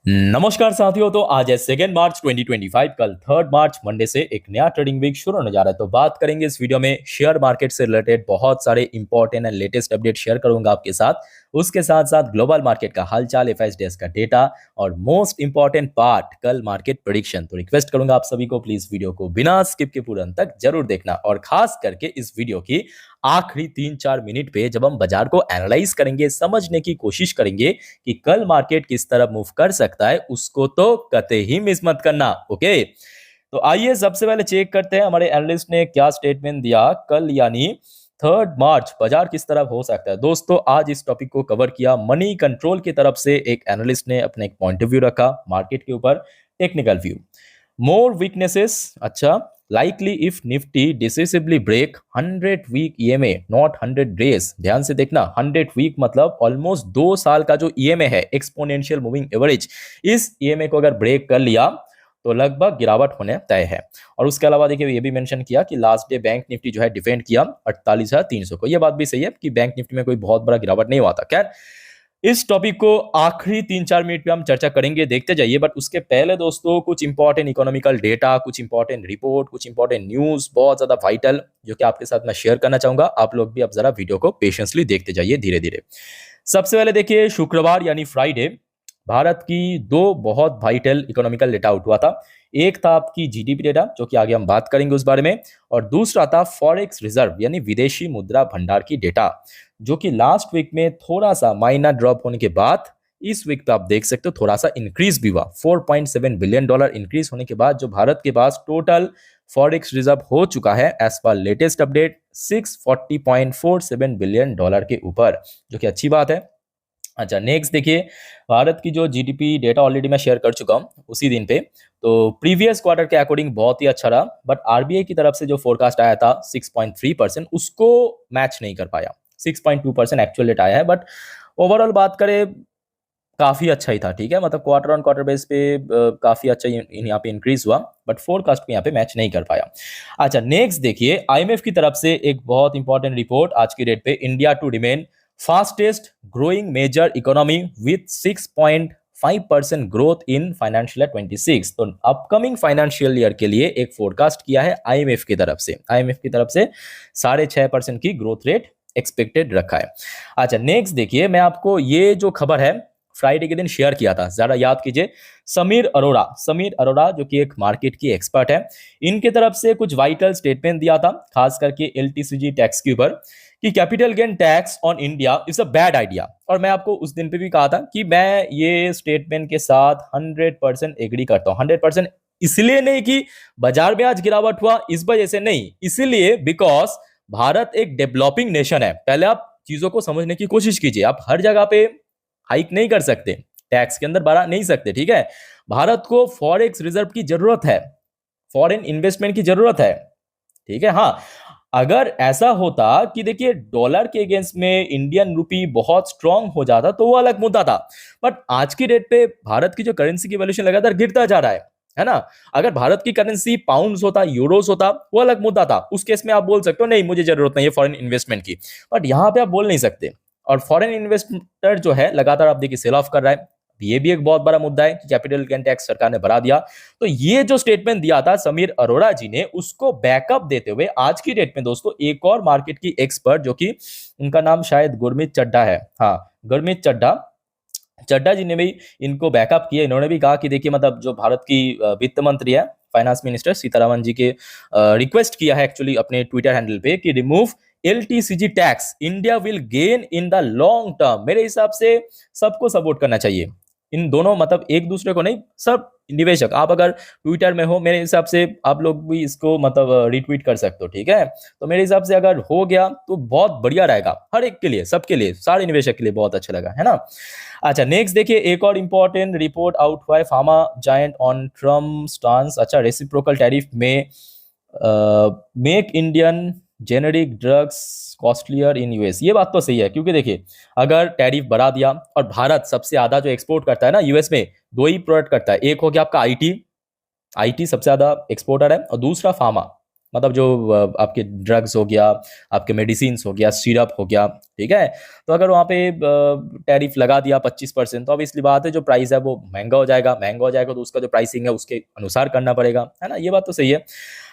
नमस्कार साथियों। तो आज है 2 मार्च 2025, कल 3 मार्च मंडे से एक नया ट्रेडिंग वीक शुरू होने जा रहा है। तो बात करेंगे इस वीडियो में शेयर मार्केट से रिलेटेड बहुत सारे important and latest update share करूंगा आपके साथ। उसके साथ साथ ग्लोबल मार्केट का हालचाल, एफआईएसडीएस का डेटा और मोस्ट इंपॉर्टेंट पार्ट कल मार्केट प्रेडिक्शन। तो रिक्वेस्ट करूंगा आप सभी को प्लीज वीडियो को बिना स्किप के पूरे अंत तक जरूर देखना, और खास करके इस वीडियो की आखिरी 3-4 मिनट पे जब हम बाजार को एनालाइज करेंगे, समझने की कोशिश करेंगे कि कल मार्केट किस तरह मूव कर सकता है, उसको तो कतई ही मिस मत करना। ओके, तो आइए सबसे पहले चेक करते हैं हमारे एनालिस्ट ने क्या स्टेटमेंट दिया कल, यानी 3 मार्च बाजार किस तरह हो सकता है। दोस्तों, आज इस टॉपिक को कवर किया मनी कंट्रोल की तरफ से। एक एनालिस्ट ने अपने एक पॉइंट ऑफ व्यू रखा मार्केट के ऊपर, टेक्निकल व्यू। मोर वीकनेसेस, अच्छा, likely if nifty decisively break 100 week EMA, not 100 days। ध्यान से देखना, 100 वीक मतलब ऑलमोस्ट 2 साल का जो EMA है, एक्सपोनेंशियल मूविंग एवरेज, इस EMA को अगर ब्रेक कर लिया तो लगभग गिरावट होने तय है। और उसके अलावा देखिए ये भी मेंशन किया कि लास्ट डे बैंक निफ्टी जो है डिफेंड किया 48,300 को। ये बात भी सही है कि बैंक निफ्टी में कोई बहुत बड़ा गिरावट नहीं हुआ था। खैर, इस टॉपिक को आखिरी 3-4 मिनट पे हम चर्चा करेंगे, देखते जाइए। बट उसके पहले दोस्तों कुछ इंपॉर्टेंट इकोनॉमिकल डेटा, कुछ इंपॉर्टेंट रिपोर्ट, कुछ इंपॉर्टेंट न्यूज बहुत ज्यादा वाइटल, जो कि आपके साथ मैं शेयर करना चाहूंगा। आप लोग भी अब जरा वीडियो को पेशेंसली देखते जाइए धीरे धीरे। सबसे पहले देखिए शुक्रवार यानी फ्राइडे भारत की दो बहुत वाइटल इकोनॉमिकल डेटा आउट हुआ था। एक था आपकी जीडीपी डेटा, जो कि आगे हम बात करेंगे उस बारे में, और दूसरा था फॉरेक्स रिजर्व यानी विदेशी मुद्रा भंडार की डेटा, जो कि लास्ट वीक में थोड़ा सा माइनर ड्रॉप होने के बाद इस वीक पे आप देख सकते हो थोड़ा सा इंक्रीज भी हुआ। $4.7 बिलियन इंक्रीज होने के बाद जो भारत के पास टोटल फॉरेक्स रिजर्व हो चुका है as per latest update $640.47 billion के ऊपर, जो कि अच्छी बात है। अच्छा, नेक्स्ट देखिए भारत की जो जीडीपी डेटा ऑलरेडी मैं शेयर कर चुका हूं उसी दिन पे। तो प्रीवियस क्वार्टर के अकॉर्डिंग बहुत ही अच्छा रहा, बट आरबीआई की तरफ से जो फोरकास्ट आया था 6.3%, उसको मैच नहीं कर पाया। 6.2% एक्चुअल डेटा आया है, बट ओवरऑल बात करें काफी अच्छा ही था। ठीक है, मतलब क्वार्टर ऑन क्वार्टर बेस पे काफी अच्छा यहाँ पे इंक्रीज हुआ, बट फोरकास्ट को यहाँ पे मैच नहीं कर पाया। अच्छा, नेक्स्ट देखिए आईएमएफ की तरफ से एक बहुत इंपॉर्टेंट रिपोर्ट आज की डेट पे, India to remain fastest growing major economy with 6.5% growth in financial year 26। तो अपकमिंग फाइनेंशियल ईयर के लिए एक फोरकास्ट किया है आईएमएफ की तरफ से। आईएमएफ की तरफ से 6.5% की ग्रोथ रेट एक्सपेक्टेड रखा है। अच्छा, नेक्स्ट देखिए मैं आपको ये जो खबर है फ्राइडे के दिन शेयर किया था, जरा याद कीजिए। समीर अरोड़ा जो कि एक मार्केट की एक्सपर्ट है, इनके तरफ से कुछ वाइटल स्टेटमेंट दिया था, खास करके एलटीसीजी टैक्स के ऊपर, कि capital gain tax on India is a bad idea. और मैं आपको उस दिन पे भी कहा था कि मैं ये स्टेटमेंट के साथ 100% एग्री करता हूं। 100% इसलिए नहीं कि बाजार में आज गिरावट हुआ इस वजह से नहीं, इसलिए बिकॉज भारत एक डेवलपिंग नेशन है। पहले आप चीजों को समझने की कोशिश कीजिए। आप हर जगह पे हाइक नहीं कर सकते, टैक्स के अंदर बढ़ा नहीं सकते। ठीक है, भारत को फॉरेक्स रिजर्व की जरूरत है, फॉरेन इन्वेस्टमेंट की जरूरत है। ठीक है, हाँ, अगर ऐसा होता कि देखिए डॉलर के अगेंस्ट में इंडियन रूपी बहुत स्ट्रांग हो जाता तो वो अलग मुद्दा था। बट आज की डेट पे भारत की जो करेंसी की वैल्यूएशन लगातार गिरता जा रहा है ना। अगर भारत की करेंसी पाउंड्स होता, यूरोस होता, वो अलग मुद्दा था। उस केस में आप बोल सकते हो नहीं मुझे जरूरत नहीं है फॉरेन इन्वेस्टमेंट की, बट यहां पे आप बोल नहीं सकते। और फॉरेन इन्वेस्टर जो है लगातार आप देखिए सेल ऑफ कर रहा है। ये भी एक बहुत बड़ा मुद्दा है कि कैपिटल गेन टैक्स सरकार ने बढ़ा दिया। तो ये जो स्टेटमेंट दिया था समीर अरोड़ा जी ने, उसको बैकअप देते हुए आज की डेट में दोस्तों एक और मार्केट की एक्सपर्ट, जो कि उनका नाम शायद गुरमीत चड्ढा है, हाँ गुरमीत चड्ढा जी ने भी इनको बैकअप किया। इन्होंने भी कहा कि देखिए मतलब जो भारत की वित्त मंत्री है, फाइनेंस मिनिस्टर सीतारामन जी के रिक्वेस्ट किया है एक्चुअली अपने ट्विटर हैंडल पे कि remove LTCG tax, India will gain in the long term. मेरे हिसाब से सबको सपोर्ट करना चाहिए, इन दोनों, मतलब एक दूसरे को नहीं, सब निवेशक। आप अगर ट्विटर में हो, मेरे हिसाब से आप लोग भी इसको मतलब रिट्वीट कर सकते हो। ठीक है, तो मेरे हिसाब से अगर हो गया तो बहुत बढ़िया रहेगा, हर एक के लिए, सबके लिए, सारे निवेशक के लिए बहुत अच्छा लगा, है ना। अच्छा, नेक्स्ट देखिए एक और इंपॉर्टेंट रिपोर्ट आउट हुआ है, pharma giant on Trump stance. अच्छा, रेसिप्रोकल टैरिफ में make Indian generic drugs costlier in US. ये बात तो सही है, क्योंकि देखिए अगर टैरिफ बढ़ा दिया, और भारत सबसे ज्यादा जो एक्सपोर्ट करता है ना यूएस में, दो ही प्रोडक्ट करता है। एक हो गया आपका आईटी सबसे ज्यादा एक्सपोर्टर है, और दूसरा फार्मा, मतलब जो आपके ड्रग्स हो गया, आपके मेडिसिन हो गया, सिरप हो गया, ठीक है। तो अगर वहाँ पे टैरिफ लगा दिया 25%, तो अब इसलिए बात है जो प्राइस है वो महंगा हो जाएगा तो उसका जो प्राइसिंग है उसके अनुसार करना पड़ेगा, है ना। ये बात तो सही है।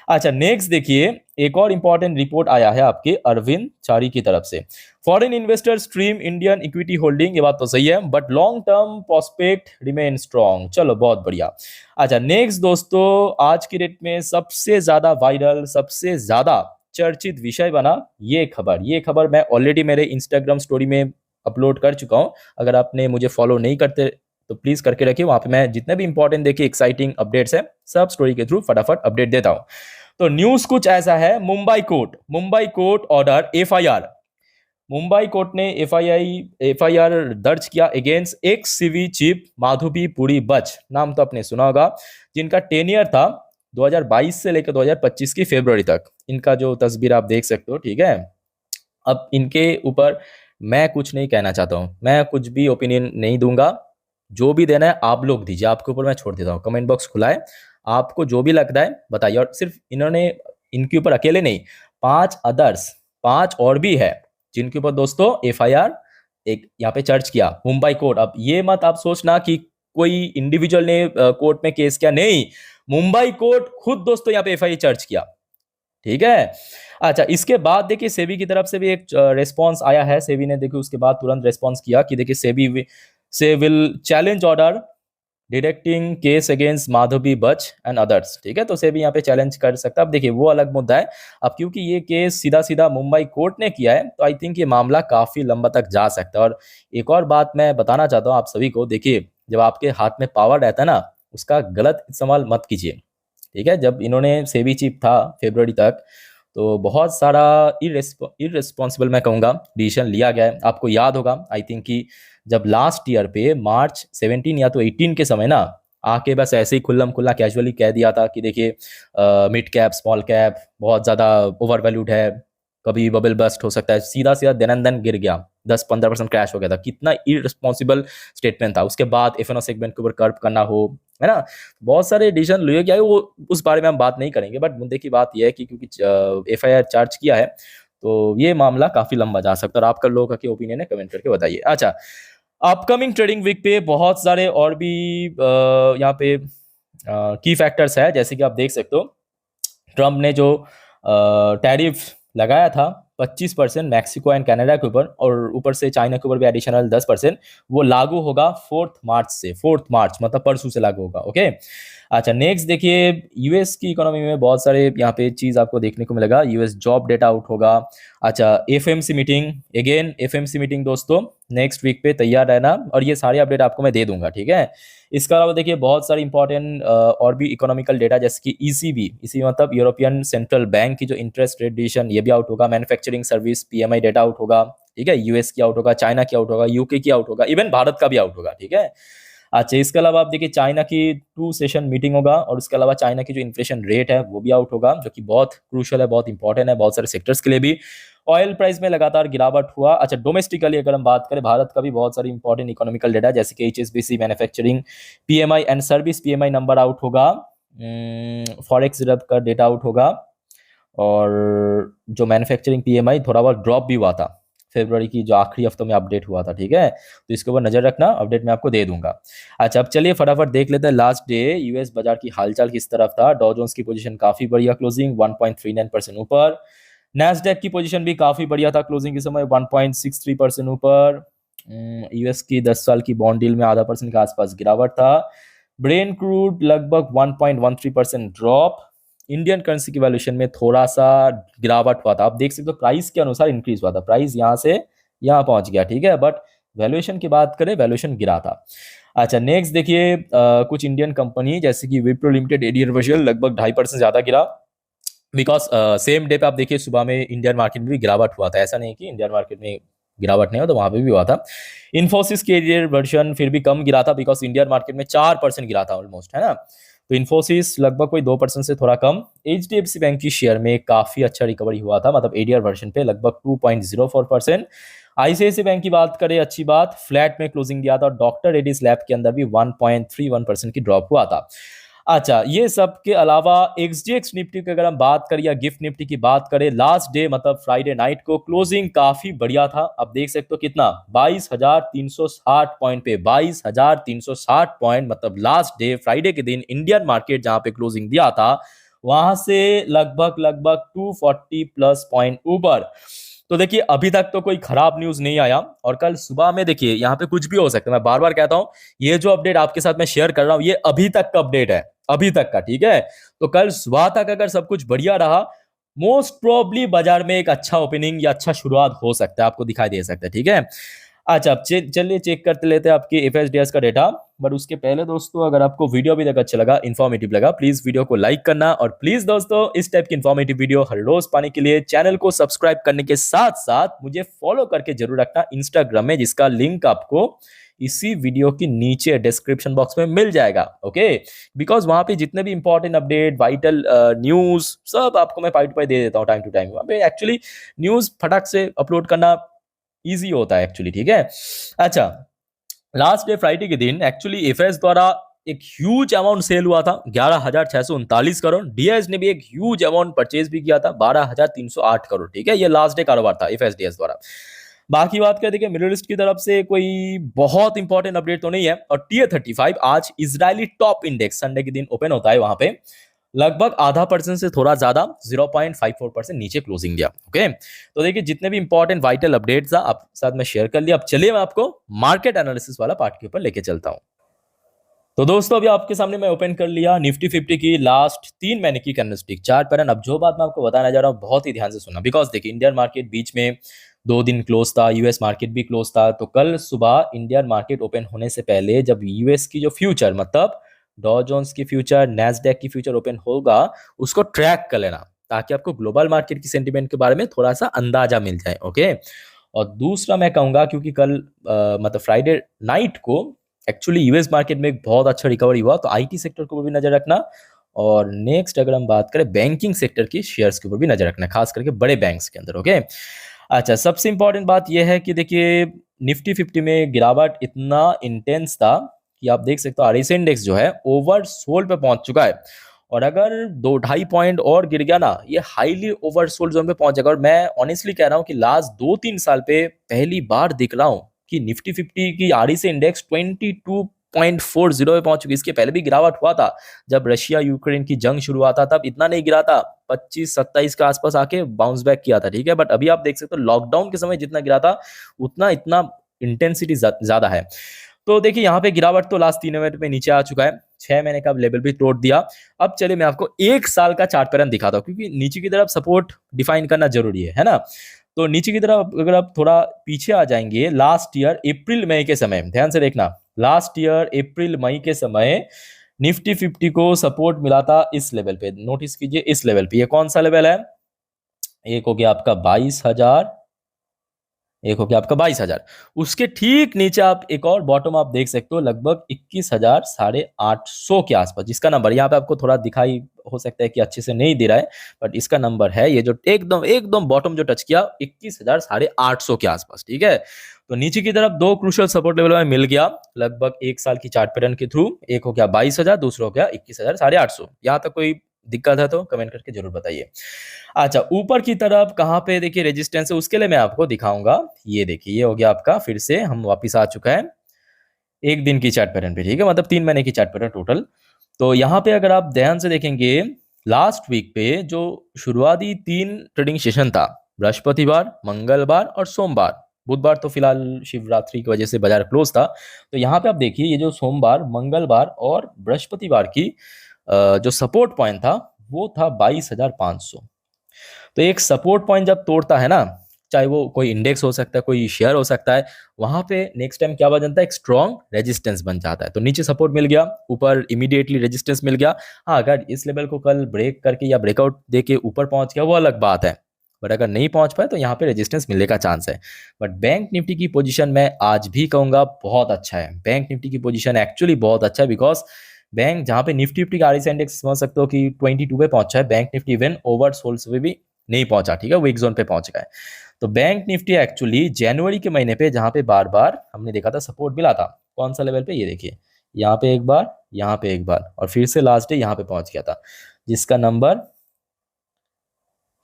अच्छा, नेक्स्ट देखिए, एक और इंपॉर्टेंट रिपोर्ट आया है आपके अरविंद चारी की तरफ से। Foreign investor stream Indian equity holding, ये बात तो सही है, but long term prospect remain strong. चलो बहुत बढ़िया। अच्छा, नेक्स्ट दोस्तों, आज की डेट में सबसे ज्यादा वायरल, सबसे ज्यादा चर्चित विषय बना ये खबर मैं ऑलरेडी मेरे इंस्टाग्राम स्टोरी में अपलोड कर चुका हूं। अगर आपने मुझे फॉलो नहीं करते तो प्लीज करके रखिए, वहां पे मैं जितने भी इंपॉर्टेंट देखिए एक्साइटिंग अपडेट्स है सब स्टोरी के थ्रू फटाफट अपडेट देता हूं। तो न्यूज कुछ ऐसा है, Mumbai court order FIR. Mumbai court ने एफआईआर दर्ज किया against ex SEBI chief Madhabi Puri Buch, नाम तो आपने सुना होगा, जिनका टेनियर था 2022 से लेकर 2025 की फरवरी तक। इनका जो तस्वीर आप देख सकते हो, ठीक है। अब इनके ऊपर मैं कुछ नहीं कहना चाहता हूं, मैं कुछ भी ओपिनियन नहीं दूंगा। जो भी देना है आप लोग दीजिए, आपके ऊपर मैं छोड़ देता हूँ, कमेंट बॉक्स खुला है, आपको जो भी लगता है बताइए। और सिर्फ इन्होंने, इनके ऊपर अकेले नहीं, 5 और भी है जिनके ऊपर दोस्तों एफआईआर एक यहाँ पे चर्च किया मुंबई कोर्ट। अब ये मत आप सोचना कि कोई इंडिविजुअल ने कोर्ट में केस किया, नहीं, मुंबई कोर्ट खुद दोस्तों यहाँ पे एफआईआर चर्च किया, ठीक है। अच्छा, इसके बाद देखिए सेबी की तरफ से भी एक रेस्पॉन्स आया है। सेबी ने देखिए उसके बाद तुरंत रेस्पॉन्स किया कि देखिए सेबी से will challenge order directing case against Madhavi बच एंड अदर्स, ठीक है। तो सेबी यहाँ पे चैलेंज कर सकता है। अब देखिए वो अलग मुद्दा है। अब क्योंकि ये केस सीधा सीधा मुंबई कोर्ट ने किया है तो आई थिंक ये मामला काफी लंबा तक जा सकता है। और एक और बात मैं बताना चाहता हूँ आप सभी को, देखिए जब आपके हाथ में पावर रहता है ना, उसका गलत इस्तेमाल मत कीजिए, ठीक है। जब इन्होंने सेबी चीफ था फरवरी तक, तो बहुत सारा इररिस्पॉन्सिबल मैं कहूँगा डिसीजन लिया गया है। आपको याद होगा आई थिंक कि जब लास्ट ईयर पे मार्च 17 या तो 18 के समय ना आके बस ऐसे ही खुल्लम खुल्ला कैजुअली कह दिया था कि देखिए मिड कैप स्मॉल कैप बहुत ज़्यादा ओवर वैल्यूड है, कभी बबल बस्ट हो सकता है, सीधा सीधा दिन गिर गया, 10-15% क्रैश हो गया था। कितना इररिस्पॉन्सिबल स्टेटमेंट था। उसके बाद एफएनओ सेगमेंट के ऊपर कर्व करना हो, है ना, बहुत सारे डिसीजन लिए गए, वो उस बारे में हम बात नहीं करेंगे। बट मुद्दे की बात यह है कि क्योंकि एफआईआर चार्ज किया है तो ये मामला काफी लंबा जा सकता है। और आपका लोगों का क्या ओपिनियन है कमेंट करके बताइए। अच्छा, अपकमिंग ट्रेडिंग वीक पे बहुत सारे और भी यहाँ पे की फैक्टर्स है, जैसे कि आप देख सकते हो ट्रम्प ने जो टैरिफ लगाया था 25% मैक्सिको एंड कनाडा के ऊपर, और ऊपर से चाइना के ऊपर भी एडिशनल 10%, वो लागू होगा 4 मार्च से। 4 मार्च मतलब परसों से लागू होगा, ओके। अच्छा, नेक्स्ट देखिए, यूएस की इकोनॉमी में बहुत सारे यहाँ पे चीज आपको देखने को मिलेगा। यूएस जॉब डेटा आउट होगा। अच्छा, FMC meeting, again FMC meeting दोस्तों नेक्स्ट वीक पे तैयार रहना, और ये सारे अपडेट आपको मैं दे दूंगा, ठीक है। इसके अलावा देखिए बहुत सारी इंपॉर्टेंट और भी इकोनॉमिकल डेटा, जैसे कि ईसीबी मतलब यूरोपियन सेंट्रल बैंक की जो इंटरेस्ट रेट डिसीजन, ये भी आउट होगा। Manufacturing service PMI data out होगा, ठीक है। यूएस की आउट होगा, चाइना की आउट होगा, यूके की आउट होगा, इवन भारत का भी आउट होगा, ठीक है। अच्छा, इसके अलावा आप देखिए चाइना की 2 सेशन मीटिंग होगा, और उसके अलावा चाइना की जो इन्फ्लेशन रेट है वो भी आउट होगा, जो कि बहुत क्रूशियल है, बहुत इंपॉर्टेंट है बहुत सारे सेक्टर्स के लिए भी। ऑयल प्राइस में लगातार गिरावट हुआ। अच्छा, डोमेस्टिकली अगर हम बात करें, भारत का भी बहुत सारी इंपॉर्टेंट इकोनॉमिकल डेटा, जैसे कि HSBC manufacturing PMI and service PMI number out होगा, फॉरेक्स रिजर्व का डेटा आउट होगा, और जो मैन्युफैक्चरिंग पीएमआई थोड़ा बहुत ड्रॉप भी हुआ था फरवरी की जो आखिरी हफ्तों में अपडेट हुआ था, ठीक है। तो इसके ऊपर नजर रखना, अपडेट मैं आपको दे दूंगा। अच्छा, अब चलिए फटाफट देख लेते हैं लास्ट डे यूएस बाजार की हालचाल किस तरफ था। डॉ जोन्स की पोजीशन काफी बढ़िया, क्लोजिंग 1.39% ऊपर। नैस्डैक की पोजीशन भी काफी बढ़िया था, क्लोजिंग के समय 1.63% ऊपर। यूएस की 10 साल की बॉन्ड डील में आधा % के आसपास गिरावट था। ब्रेन क्रूड लगभग 1.13% ड्रॉप। इंडियन करेंसी की वैल्यूएशन में थोड़ा सा गिरावट हुआ था, आप देख सकते हो प्राइस के अनुसार इंक्रीज हुआ था, प्राइस यहाँ से यहाँ पहुंच गया, ठीक है। बट वैल्यूएशन की बात करें, वैल्यूएशन गिरा था। अच्छा, नेक्स्ट देखिए कुछ इंडियन कंपनी जैसे कि विप्रो लिमिटेड, एडीआर वर्चुअल लगभग 2.5% ज्यादा गिरा, बिकॉज सेम डे पे आप देखिए सुबह में इंडियन मार्केट में भी गिरावट हुआ था। ऐसा नहीं कि इंडियन मार्केट में गिरावट नहीं हो, तो वहां पे भी हुआ था। इन्फोसिस के एडीआर वर्जन फिर भी कम गिरा था, बिकॉज इंडियन मार्केट में 4% गिरा था ऑलमोस्ट, है ना। तो इन्फोसिस लगभग कोई 2% से थोड़ा कम। एचडीएफसी बैंक की शेयर में काफी अच्छा रिकवरी हुआ था, मतलब एडीआर वर्जन पे लगभग 2.04%। आईसीआईसीआई बैंक की बात करें, अच्छी बात, फ्लैट में क्लोजिंग दिया था। डॉक्टर रेड्डीज लैब के अंदर भी 1.31% की ड्रॉप हुआ था। अच्छा, ये सब के अलावा एक्सजीएक्स निफ्टी की अगर हम बात करें या गिफ्ट निफ्टी की बात करें, लास्ट डे मतलब फ्राइडे नाइट को क्लोजिंग काफी बढ़िया था। अब देख सकते हो कितना 22,360 पॉइंट पे, 22,360 पॉइंट, मतलब लास्ट डे फ्राइडे के दिन इंडियन मार्केट जहां पे क्लोजिंग दिया था वहां से लगभग लगभग 240 प्लस पॉइंट ऊपर। तो देखिए अभी तक तो कोई खराब न्यूज नहीं आया, और कल सुबह में देखिए यहाँ पे कुछ भी हो सकता है। मैं बार बार कहता हूं ये जो अपडेट आपके साथ मैं शेयर कर रहा हूं ये अभी तक का अपडेट है, अभी तक का, ठीक है। तो कल सुबह तक अगर सब कुछ बढ़िया रहा, मोस्ट प्रोबली बाजार में एक अच्छा ओपनिंग या अच्छा शुरुआत हो सकता है, आपको दिखाई दे सकता है, ठीक है। अच्छा, अब चलिए चेक करते लेते हैं आपके एफएसडीएस का डेटा। बट उसके पहले दोस्तों, अगर आपको वीडियो अभी तक अच्छा लगा, इन्फॉर्मेटिव लगा, प्लीज वीडियो को लाइक करना, और प्लीज दोस्तों इस टाइप की इन्फॉर्मेटिव वीडियो हर रोज पाने के लिए चैनल को सब्सक्राइब करने के साथ साथ मुझे फॉलो करके जरूर रखना इंस्टाग्राम में, जिसका लिंक आपको इसी वीडियो के नीचे डिस्क्रिप्शन बॉक्स में मिल जाएगा, ओके। बिकॉज वहां पे जितने भी इंपॉर्टेंट अपडेट, वाइटल न्यूज, सब आपको मैं पाई टू पाई दे देता हूँ टाइम टू टाइम। वहां पे एक्चुअली न्यूज फटाक से अपलोड करना इजी होता है एक्चुअली, ठीक है। अच्छा, लास्ट डे फ्राइडे के दिन एक्चुअली एफएस द्वारा एक ह्यूज अमाउंट सेल हुआ था, 11,639 करोड़। डीएस ने भी एक ह्यूज अमाउंट परचेज भी किया था, 12,308 करोड़, ठीक है। ये लास्ट डे कारोबार था एफएसडीएस द्वारा। बाकी बात करते हैं मिडिल ईस्ट की तरफ से कोई बहुत इंपॉर्टेंट अपडेट तो नहीं है। और टीए 35 आज इजरायली टॉप इंडेक्स संडे के दिन ओपन होता है, वहां पे लगभग आधा परसेंट से थोड़ा ज्यादा 0.54% नीचे क्लोजिंग दिया, ओके। तो देखिए जितने भी इंपॉर्टेंट वाइटल अपडेट्स आप साथ में शेयर कर लिया। अब चलिए मैं आपको मार्केट एनालिसिस वाला पार्ट के ऊपर लेके चलता हूं। तो दोस्तों अभी आपके सामने मैं ओपन कर लिया निफ्टी 50 की लास्ट 3 महीने की कैंडलस्टिक चार्ट पैटर्न। अब जो बात मैं आपको बताना चाह रहा हूँ बहुत ही ध्यान से सुनना, बिकॉज देखिए इंडियन मार्केट बीच में 2 दिन क्लोज था, यूएस मार्केट भी क्लोज था। तो कल सुबह इंडियन मार्केट ओपन होने से पहले जब यूएस की जो फ्यूचर, मतलब डॉ जोन्स की फ्यूचर, नैस्डैक की फ्यूचर ओपन होगा, उसको ट्रैक कर लेना, ताकि आपको ग्लोबल मार्केट की सेंटीमेंट के बारे में थोड़ा सा अंदाजा मिल जाए, ओके। और दूसरा मैं कहूंगा, क्योंकि कल मतलब फ्राइडे नाइट को एक्चुअली यूएस मार्केट में एक बहुत अच्छा रिकवरी हुआ, तो आईटी सेक्टर के ऊपर भी नजर रखना। और नेक्स्ट अगर हम बात करें बैंकिंग सेक्टर की शेयर्स के ऊपर भी नजर रखना, खास करके बड़े बैंक्स के अंदर, ओके। अच्छा, सबसे इंपॉर्टेंट बात यह है कि देखिए निफ्टी 50 में गिरावट इतना इंटेंस था कि आप देख सकते हो आरएसआई इंडेक्स जो है ओवरसोल्ड पे पहुंच चुका है। और अगर 2-2.5 पॉइंट और गिर गया ना, ये हाईली ओवरसोल्ड जोन पे पहुंच जाएगा। और मैं ऑनेस्टली कह रहा हूं कि लास्ट 2-3 साल पे पहली बार दिख रहा हूं कि निफ्टी 50 की आरएसआई इंडेक्स 22.40 पे पहुंच चुकी है। इसके पहले भी गिरावट हुआ था, जब रशिया यूक्रेन की जंग शुरू हुआ था तब इतना नहीं गिरा था, 25-27 के आसपास आके बाउंस बैक किया था, ठीक है। बट अभी आप देख सकते हो लॉकडाउन के समय जितना गिरा था उतना इतना इंटेंसिटी ज्यादा है। तो देखिए यहाँ पे गिरावट तो लास्ट 3 महीने पे नीचे आ चुका है, 6 महीने का लेवल भी तोड़ दिया। अब चलिए मैं आपको 1 साल का चार्ट पैटर्न दिखाता हूँ, क्योंकि नीचे की तरफ सपोर्ट डिफाइन करना जरूरी है ना। तो नीचे की तरफ अगर आप थोड़ा पीछे आ जाएंगे, लास्ट ईयर अप्रैल मई के समय, ध्यान से देखना, लास्ट ईयर अप्रैल मई के समय निफ्टी 50 को सपोर्ट मिला था इस लेवल पे, नोटिस कीजिए इस लेवल पे। ये कौन सा लेवल है? एक हो गया आपका 22,000, एक हो गया आपका 22,000। उसके ठीक नीचे आप एक और बॉटम आप देख सकते हो, लगभग 21,850 के आसपास, जिसका नंबर यहाँ पे आपको थोड़ा दिखाई हो सकता है कि अच्छे से नहीं दे रहा है, बट इसका नंबर है ये जो एकदम एकदम बॉटम जो टच किया 21,850 के आसपास, ठीक है। तो नीचे की तरफ 2 क्रूशियल सपोर्ट लेवल में मिल गया लगभग 1 साल की चार्ट पैटर्न के थ्रू। एक हो गया 22,000, दूसरा हो गया 21,850। यहाँ तक कोई दिक्कत है तो कमेंट करके जरूर बताइए। अच्छा, ऊपर की तरफ कहाँ पे देखिए रेजिस्टेंस है, उसके लिए मैं आपको दिखाऊंगा। ये देखिए ये हो गया आपका, फिर से हम वापस आ चुका है 1 दिन की चार्ट पैटर्न पे, ठीक है, मतलब 3 महीने की चार्ट पैटर्न टोटल। तो यहाँ पे अगर आप ध्यान से देखेंगे, लास्ट वीक पे जो शुरुआती 3 ट्रेडिंग सेशन था, बृहस्पतिवार, मंगलवार और सोमवार, बुधवार तो फिलहाल शिवरात्रि की वजह से बाजार क्लोज था। तो यहाँ पे आप देखिए ये जो सोमवार, मंगलवार और बृहस्पतिवार की जो सपोर्ट पॉइंट था वो था 22,500। तो एक सपोर्ट पॉइंट जब तोड़ता है ना, चाहे वो कोई इंडेक्स हो सकता है, कोई शेयर हो सकता है, वहां पे नेक्स्ट टाइम क्या बन जाता है, एक स्ट्रॉन्ग रेजिस्टेंस बन जाता है। तो नीचे सपोर्ट मिल गया, ऊपर इमीडिएटली रेजिस्टेंस मिल गया। हाँ, अगर इस लेवल को कल ब्रेक करके या ब्रेकआउट देके ऊपर पहुंच गया वो अलग बात है, बट अगर नहीं पहुंच पाए तो यहाँ पे रेजिस्टेंस मिलने का चांस है। बट बैंक निफ्टी की पोजीशन मैं आज भी कहूंगा बहुत अच्छा है। बैंक निफ्टी की पोजीशन एक्चुअली बहुत अच्छा है, बिकॉज बैंक जहाँ पे निफ्टी फिफ्टी का आरएसआई इंडेक्स समझ सकते हो कि 22 पे पहुंचा है, bank Nifty even over sold पे भी नहीं पहुंचा, ठीक है, वीक जोन पे पहुंच गया है। तो बैंक निफ्टी एक्चुअली जनवरी के महीने पे जहां पे बार बार हमने देखा था सपोर्ट मिला था, कौन सा लेवल पे, ये देखिए यहाँ पे एक बार, यहाँ पे एक बार, और फिर से लास्ट डे यहाँ पे पहुंच गया था, जिसका नंबर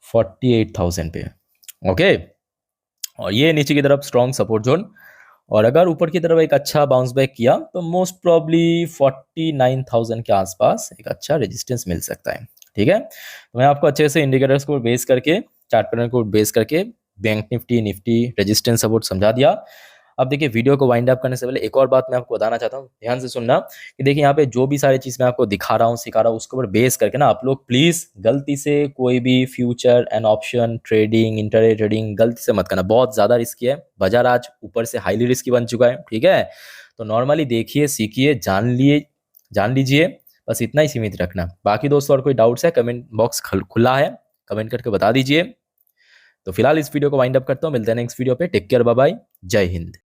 48,000 पे है। ओके, और ये नीचे की तरफ स्ट्रॉन्ग सपोर्ट जोन, और अगर ऊपर की तरफ एक अच्छा बाउंस बैक किया तो मोस्ट प्रॉब्ली 49,000 के आसपास एक अच्छा रेजिस्टेंस मिल सकता है। ठीक है, तो मैं आपको अच्छे से इंडिकेटर्स को बेस करके, चार्ट पैटर्न को बेस करके bank Nifty, Nifty resistance support समझा दिया। अब देखिए, वीडियो को वाइंड अप करने से पहले एक और बात मैं आपको बताना चाहता हूँ, ध्यान से सुनना, कि देखिए यहाँ पे जो भी सारी चीज़ मैं आपको दिखा रहा हूँ, सिखा रहा हूँ, उसके ऊपर बेस करके ना आप लोग प्लीज़ गलती से कोई भी future and option trading, intraday trading गलती से मत करना, बहुत ज़्यादा रिस्की है। बाजार आज ऊपर से हाईली रिस्की बन चुका है। ठीक है, तो नॉर्मली देखिए, सीखिए, जान लीजिए, बस इतना ही सीमित रखना। बाकी दोस्तों और कोई डाउट्स है, कमेंट बॉक्स खुला है, कमेंट करके बता दीजिए। तो फिलहाल इस वीडियो को वाइंड अप करता हूँ, मिलते हैं नेक्स्ट वीडियो पे। टेक केयर, बाय बाय, जय हिंद।